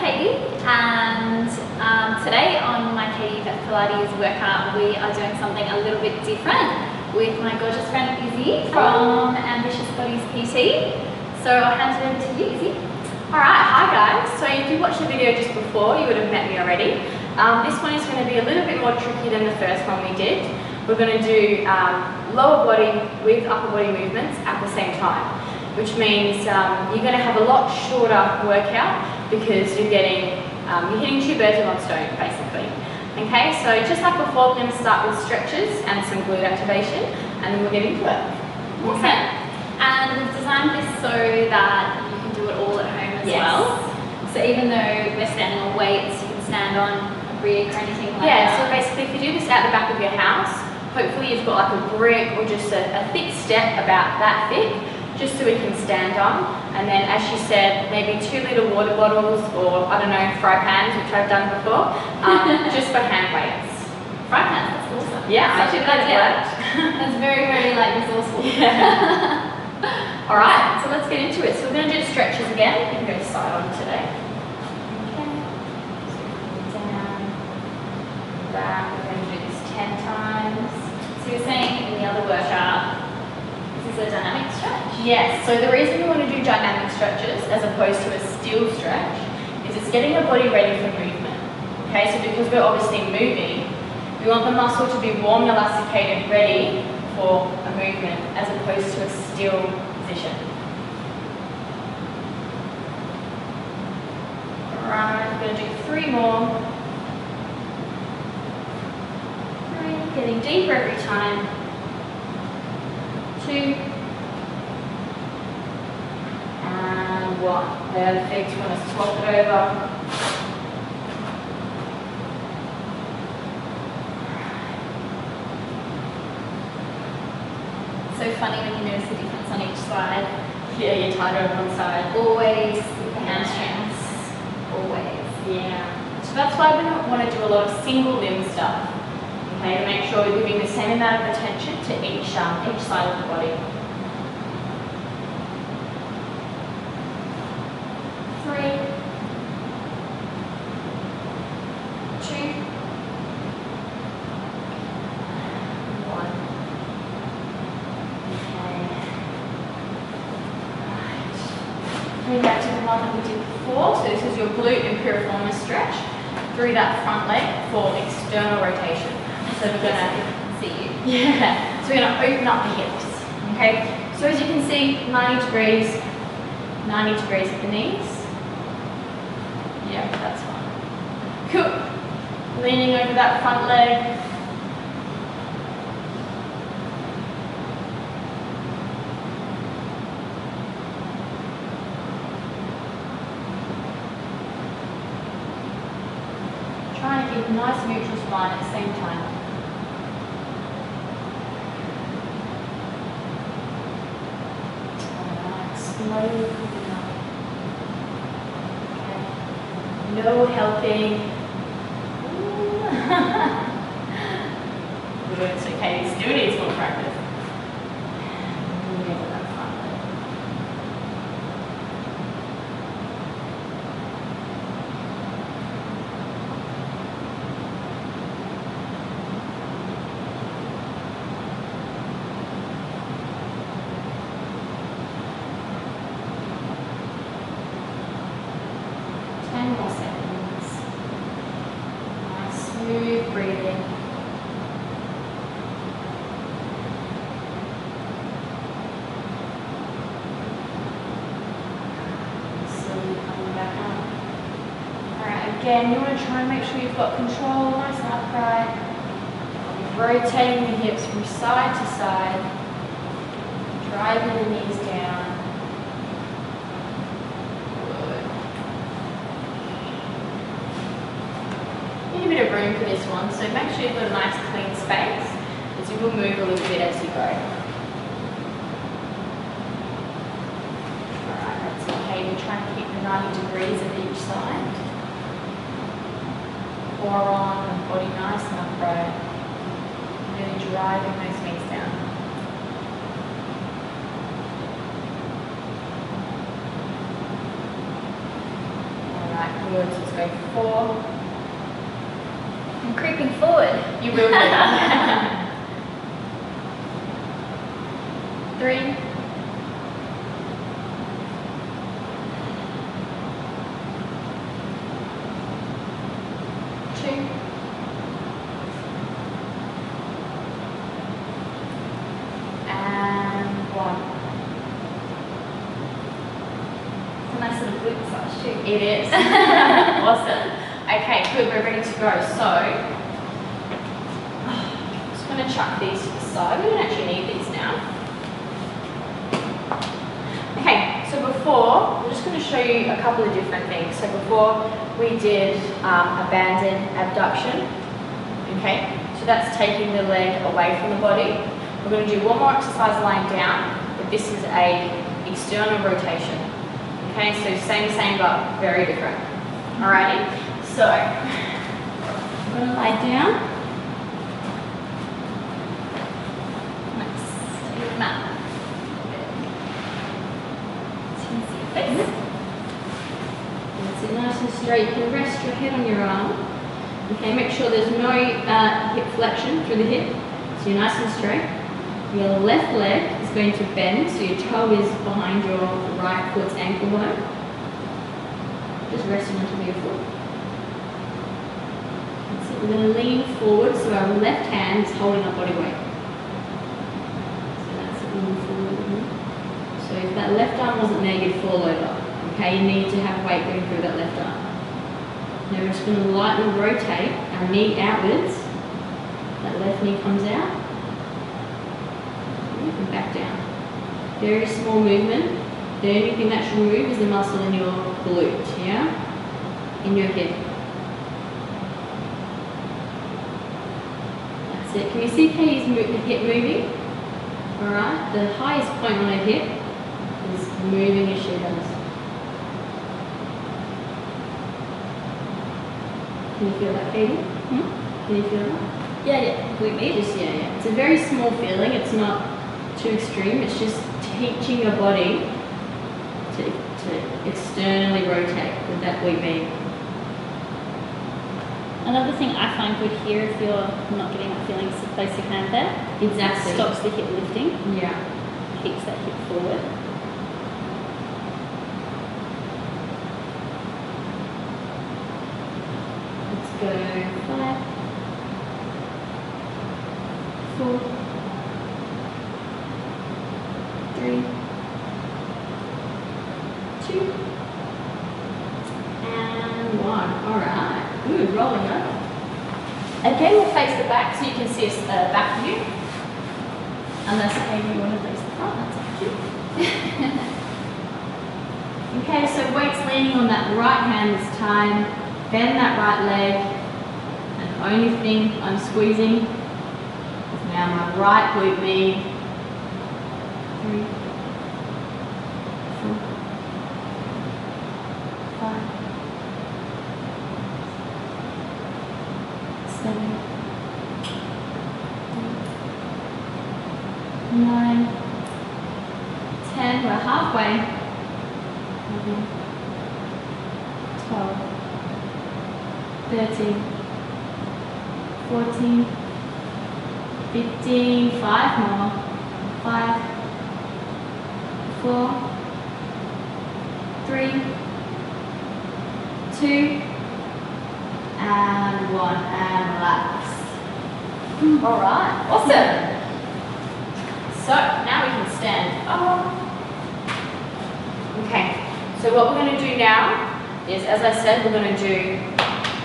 Katie, and today on my Katie Pilates workout we are doing something a little bit different with my gorgeous friend Izzy from Ambitious Bodies PT. So I'll hand it over to you, Izzy. Alright, hi guys. So if you watched the video just before, you would have met me already. This one is going to be a little bit more tricky than the first one we did. We're going to do lower body with upper body movements at the same time, which means you're going to have a lot shorter workout because you're hitting two birds with one stone basically. Okay, so just like before, we're going to start with stretches and some glute activation, and then we'll get into it. Awesome. And we've designed this so that you can do it all at home as well. So even though we're standing on weights, you can stand on a brick or anything like that. So basically if you do this at the back of your house, hopefully you've got like a brick or just a thick step about that thick, just so we can stand on. And then, as she said, maybe 2 litre water bottles, or I don't know, fry pans, which I've done before, just for hand weights. Fry pans, that's awesome. Yeah, I think that's worked. That's very, very like resourceful. Yeah. All right, so let's get into it. So we're going to do the stretches again. You can go side on today. Okay. So down, back. We're going to do this 10 times. So you're saying in the other workout, this is a dynamic stretch? Yes, so the reason we want to do dynamic stretches as opposed to a still stretch is it's getting your body ready for movement. Okay, so because we're obviously moving, we want the muscle to be warm, elasticated, ready for a movement as opposed to a still position. Alright, we're going to do 3 more. 3, getting deeper every time. 2 and 1. Perfect. You want to swap it over. So funny when you notice the difference on each side. Yeah, you're tighter on one side. Always with the hamstrings. Always. Yeah. So that's why we don't want to do a lot of single limb stuff. Okay, to make sure we're giving the same amount of attention to each side of the body. 3, 2, 1. Okay. Right. Coming back to the one that we did before. So this is your glute and piriformis stretch through that front leg for external rotation. So we're going to see you. Yeah. So we're going to open up the hips. Okay. So as you can see, 90 degrees at the knees. Yeah, that's fine. Cool. Leaning over that front leg. Trying to keep a nice neutral spine at the same time. Alright, slowly coming up. Okay. No helping. Good, so Katie still needs more practice. Over that front leg. More seconds. Nice, smooth breathing. Slowly coming back up. Alright, again, you want to try and make sure you've got control, nice and upright. Rotating the hips from side to side. Driving the knees down. A bit of room for this one, so make sure you've got a nice clean space, as you will move a little bit as you go. Alright, that's okay. We're trying to keep the 90 degrees at each side. Core on, body nice and upright. Really driving those knees down. Alright, Good, so let's go 4. I'm creeping forward. You will do. 3. 2. And 1. It's a nice little glute massage too. It is. Awesome. Okay, good, we're ready to go. So, I'm just going to chuck these to the side. We don't actually need these now. Okay, so before, we're just going to show you a couple of different things. So before we did abandon abduction. Okay, so that's taking the leg away from the body. We're going to do one more exercise lying down, but this is a external rotation. Okay, so same, but very different. Alrighty, so I'm going to lie down. Nice. Take your mat. So you can see your face. That's it, nice and straight. You can rest your head on your arm. Okay, make sure there's no hip flexion through the hip. So you're nice and straight. Your left leg is going to bend, so your toe is behind your right foot's ankle bone. Just resting onto your foot. That's it. We're going to lean forward, so our left hand is holding our body weight. So that's it, lean forward. So if that left arm wasn't there, you'd fall over. Okay, you need to have weight going through that left arm. Now we're just going to lightly rotate our knee outwards. That left knee comes out. And back down. Very small movement. The only thing that should move is the muscle in your glute, yeah? In your hip. That's it. Can you see Katie's hip moving? Alright, the highest point on her hip is moving as she does. Can you feel that, Katie? Can you feel that? Yeah, completely. Just, yeah. It's a very small feeling. It's not too extreme. It's just teaching your body to externally rotate with that glute med. Another thing I find good here, if you're not getting that feeling, is to place your hand there. Exactly. Stops the hip lifting. Yeah. Keeps that hip forward. Let's go 5, 4, 3, 2, and 1. Alright. Good, rolling over. Again, we'll face the back so you can see a back view. Unless maybe you want to face the front, that's up to you. Okay, so weights leaning on that right hand this time. Bend that right leg. And the only thing I'm squeezing is now my right glute med. 3, 4, 5, 7, 8, 9, 10. We're halfway. 11, 12, 13, 14, 15, 5 more. 5, 4, 3, 2, and 1, and relax. Alright, awesome. So now we can stand up. Okay, so what we're going to do now is, as I said, we're going to do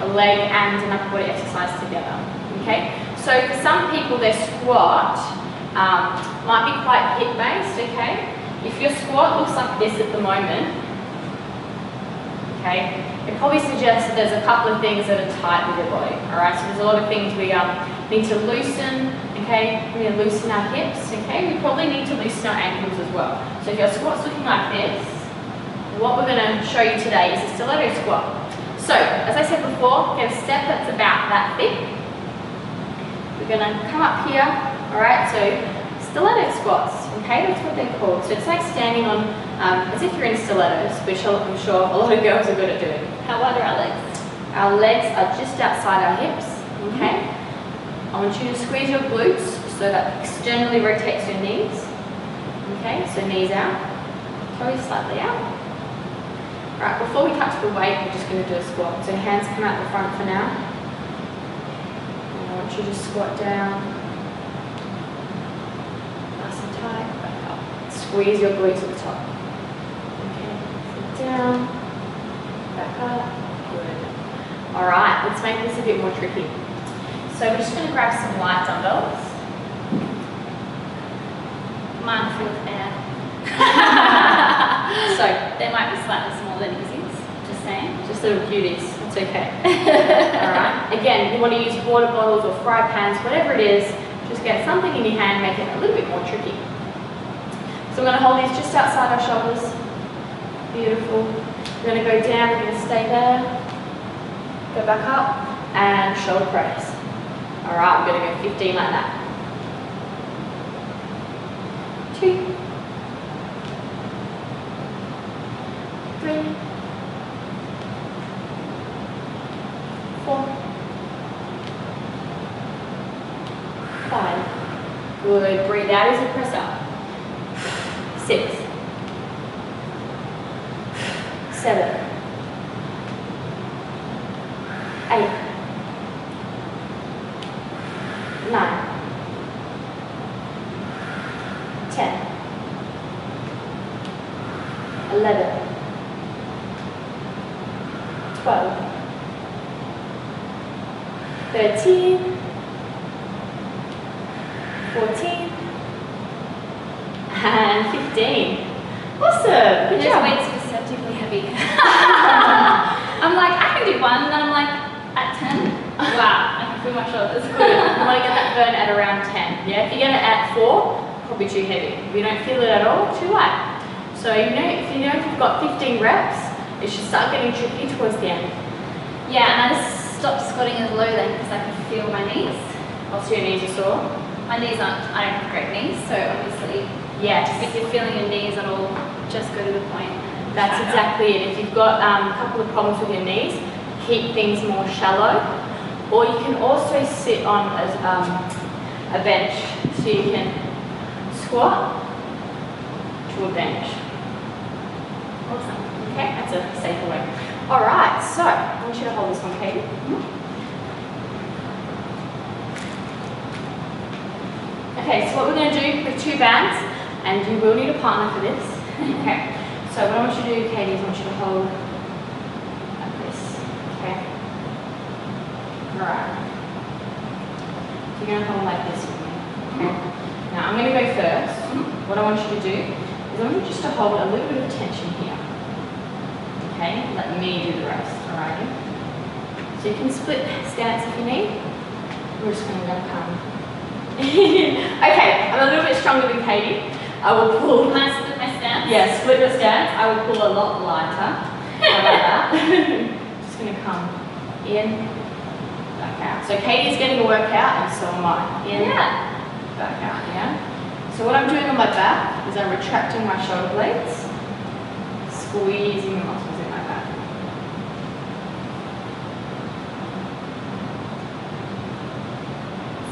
a leg and an upper body exercise together. Okay, so for some people their squat might be quite hip based. Okay, if your squat looks like this at the moment, okay, it probably suggests that there's a couple of things that are tight with your body. Alright, so there's a lot of things we need to loosen. Okay, we need to loosen our hips. Okay, we probably need to loosen our ankles as well. So if your squat's looking like this, what we're going to show you today is a stiletto squat. So, as I said before, get a step that's about that thick. We're going to come up here, alright, so stiletto squats, okay? That's what they're called. So it's like standing on, as if you're in stilettos, which I'm sure a lot of girls are good at doing. How wide are our legs? Our legs are just outside our hips, okay? I want you to squeeze your glutes so that externally rotates your knees, okay? So knees out, toes slightly out. All right, before we touch the weight, we're just going to do a squat. So hands come out the front for now. And I want you to squat down. Nice and tight, back up. Squeeze your glutes at the top. Okay, sit down, back up, good. All right, let's make this a bit more tricky. So we're just going to grab some light dumbbells. Mine are full of air. So They might be slightly smaller than Izzy's, just saying. just little cuties, it's okay. All right, again, you want to use water bottles or fry pans, whatever it is, just get something in your hand, make it a little bit more tricky. So we're going to hold these just outside our shoulders. Beautiful. We're going to go down, we're going to stay there. Go back up and shoulder press. All right, we're going to go 15 like that. 2, 3, 4, 5. Good. Breathe out as you press up. 6, 7, 8, 9, 10, 11, 12, 13, 14, and 15. Awesome. Good Those job. weights are deceptively heavy. I'm like, I can do one, and then I'm like, at 10? Wow, I can feel my shoulders. Good. You want to get that burn at around 10. Yeah, if you get it at 4, probably too heavy. If you don't feel it at all, too light. So if you've got 15 reps, it should start getting tricky towards the end. Yeah, and I just stopped squatting as low then because I could feel my knees. Also, your knees are sore. My knees aren't, I don't have great knees, so obviously, Yes. if you're feeling your knees at all, just go to the point. That's exactly it. If you've got a couple of problems with your knees, keep things more shallow. Or you can also sit on a bench, so you can squat to a bench. Awesome. Okay, that's a safer way. All right, so I want you to hold this one, Katie. Okay, so what we're going to do with 2 bands, and you will need a partner for this. Okay, so what I want you to do, Katie, is I want you to hold like this. Okay. Right. You're going to hold like this with me. Okay. Now I'm going to go first. What I want you to do is I want you just to hold a little bit of tension here. Okay. Let me do the rest. Alrighty. So you can split stance if you need. We're just going to come. Okay. I'm a little bit stronger than Katie. I will pull. Can I split my stance? Yeah. Split the stance. I will pull a lot lighter. How about that? Just going to come in. Back out. So Katie's getting a workout and so am I. In, back out, yeah? So what I'm doing on my back is I'm retracting my shoulder blades, squeezing the muscles in my back.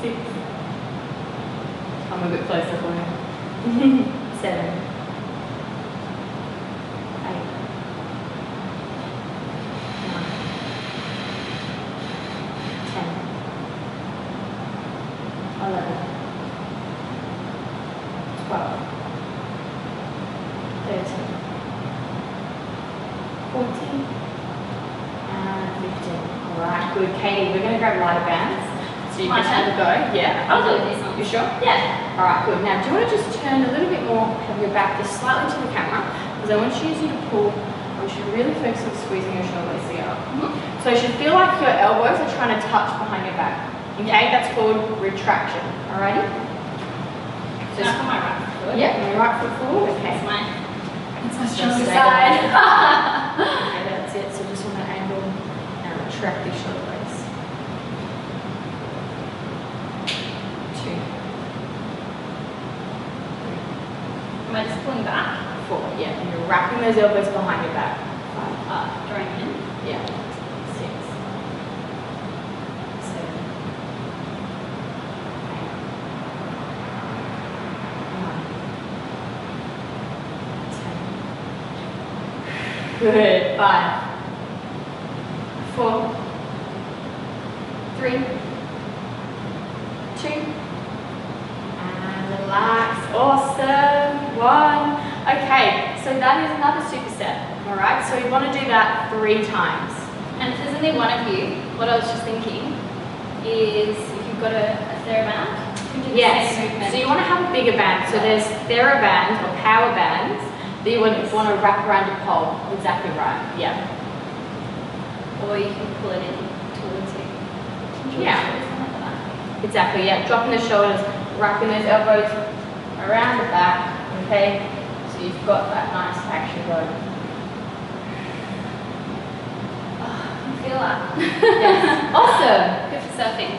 Six. I'm a bit closer for you. 7. 11, 12, 13, 14, and 15. Alright, good. Katie, we're going to grab lighter bands. So you can have a go. Yeah. I'll do this one. You sure? Yeah. Alright, good. Now, do you want to just turn a little bit more, have your back just slightly to the camera, because I want you to pull, I want you to really focus on squeezing your shoulder blades together. So you should feel like your elbows are trying to touch behind your back. Okay, that's called retraction. Alrighty? So just put my right foot forward. Yeah, my right foot forward. Okay. It's my stronger Just side. Okay, that's it. So just on that angle and retract your shoulder blades. 2, behind your back. 5. Drawing in. Yeah. 6. 7. 8. 9. 10. Good. 5. 4. 3. 2. And relax. Awesome. 1. Okay, so that is another superset. Alright, so we want to do that 3 times. And if there's only one of you, what I was just thinking is if you've got a TheraBand, you can do the same movement. So you want to have a bigger band. So there's TheraBands or power bands that you want to wrap around your pole. Exactly right. Yeah. Or you can pull it in towards you. Yeah. Exactly, yeah. Dropping the shoulders, wrapping those elbows around the back. Okay? So you've got that nice action going. Feel that. Yes. Awesome. Good for surfing.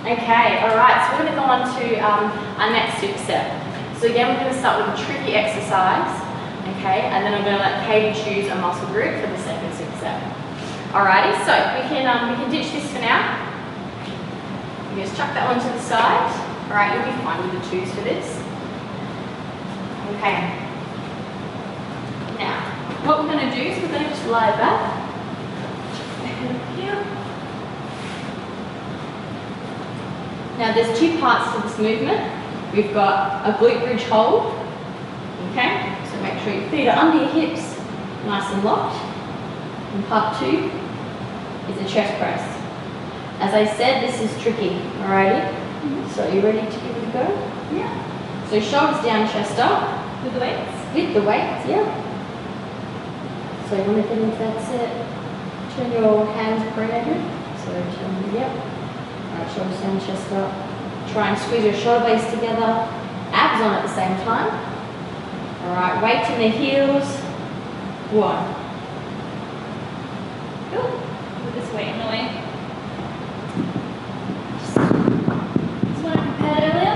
Okay, alright, so we're going to go on to our next superset. So again, we're going to start with a tricky exercise, okay, and then I'm going to let Katie choose a muscle group for the second superset. Alrighty, so we can ditch this for now. You just chuck that one to the side. Alright, you'll be fine with the 2s for this. Okay. Now, what we're going to do is we're going to just lie back. Here. Now there's 2 parts to this movement. We've got a glute bridge hold, okay? So make sure your feet are under your hips, nice and locked. And part 2 is a chest press. As I said, this is tricky, alrighty? So are you ready to give it a go? Yeah. So shoulders down, chest up. With the weights? With the weights, yeah. So you want to get into that set. Turn your hands around. So turn, yep. Alright, shoulders down, chest up. Try and squeeze your shoulder blades together. Abs on at the same time. Alright, weight in the heels. 1. Cool. With this weight in the way. Just what I prepared earlier.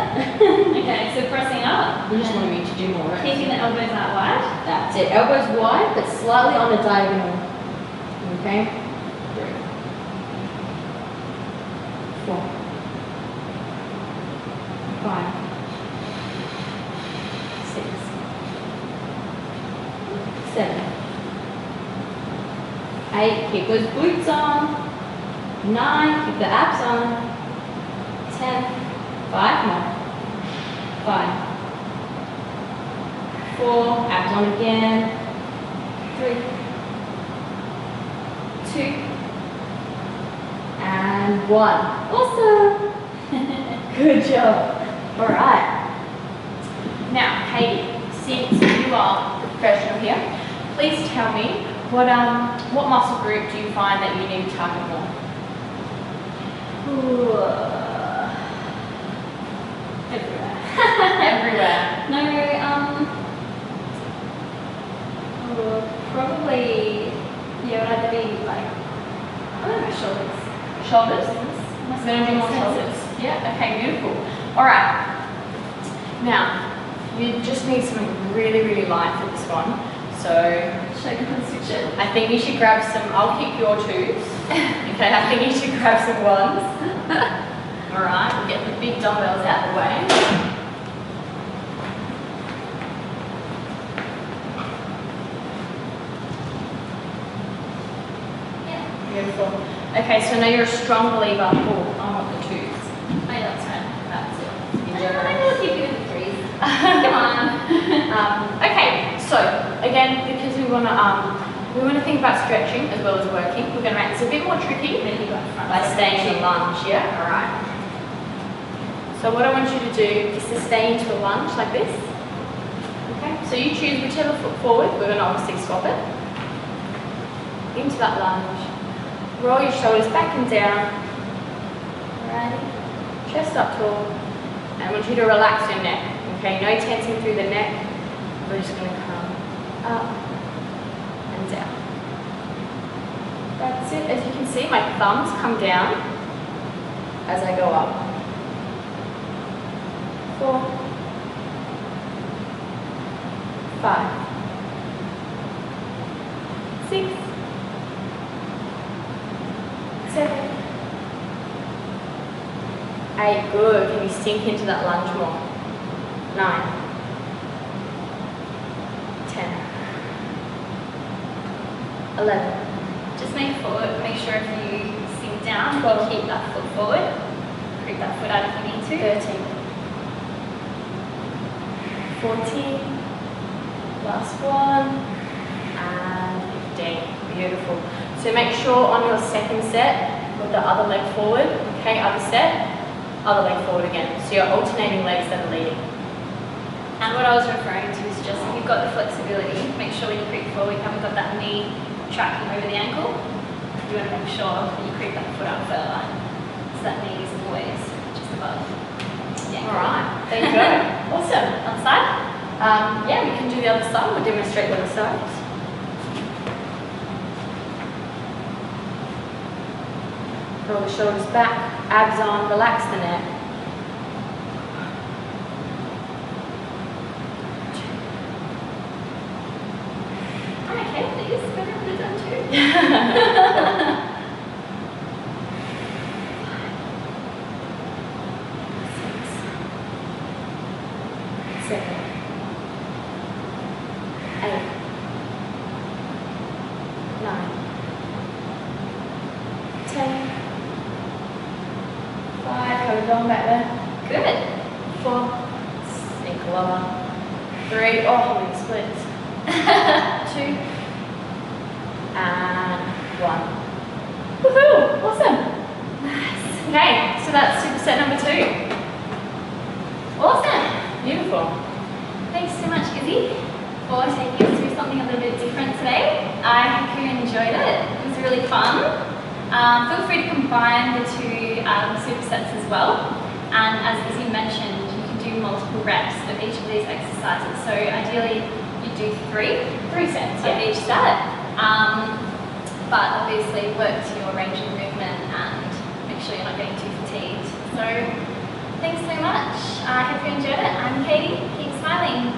Okay, so pressing up. You just wanted me to do more reps. Keeping the elbows out wide. That's it. Elbows wide, but slightly on a diagonal. Okay? 3. 4. 5. 6. 7. 8. Keep those glutes on. 9. Keep the abs on. 10. 5 more. 5. 4. Abs on again. 3. 2. And 1. Awesome. Good job. All right. Now, Katie, since you are the professional here, please tell me what muscle group do you find that you need to target more? Ooh. Everywhere. Everywhere. No, probably, yeah, it would either be like, I don't know, shoulders. Shoulders? Must Going to do more shoulders? Yeah, okay, beautiful. All right. Now, you just need something really, really light for this one. So, Should I go and switch it? I think you should grab some, I'll keep your 2s. Okay, I think you should grab some 1s. All right, we'll get the big dumbbells out of the way. Beautiful. Okay, so now you're a strong believer. Oh, I want the 2s. Oh, yeah, that's right. That's it. I will keep you with the 3s. Come on. Okay, so again, because we want to think about stretching as well as working, we're going to make this a bit more tricky by staying in a lunge. Yeah. All right. So what I want you to do is to stay into a lunge like this. Okay. So you choose whichever foot forward. We're going to obviously swap it into that lunge. Roll your shoulders back and down. Alrighty. Chest up tall. And I want you to relax your neck. Okay, no tensing through the neck. We're just going to come up and down. That's it. As you can see, my thumbs come down as I go up. 4, 5, 6, 7, 8, good. Can you sink into that lunge more? 9, 10, 11. Just make sure if you sink down, you keep that foot forward. Creep that foot out if you need to. 13, 14, last one, and 15. Beautiful. So make sure on your second set, with the other leg forward, okay, other set, other leg forward again. So you're alternating legs that are leading. And what I was referring to is just if you've got the flexibility, make sure when you creep forward you haven't got that knee tracking over the ankle. You want to make sure that you creep that foot out further. So that knee is always just above. Yeah. Alright, there you go. Awesome. On the side? Yeah, we can do the other side. We'll demonstrate the other side. Roll the shoulders back, abs on, relax the neck. I'm okay with these, but I'm good done too. 6, 7, 8, 9, 10, 5, hold it on back there. Good. 4, sink lower. 3, oh, holy splits. 2, and 1. Woohoo! Awesome. Nice. Okay, so that's superset number 2. Awesome. Beautiful. Thanks so much, Izzy, for taking us through something a little bit different today. I hope you enjoyed it. It was really fun. Feel free to combine the two supersets as well. And as Izzy mentioned, you can do multiple reps of each of these exercises. So ideally, you do three sets of each set. But obviously work to your range of movement and make sure you're not getting too fatigued. So thanks so much. I hope you enjoyed it. I'm Katie. Keep smiling.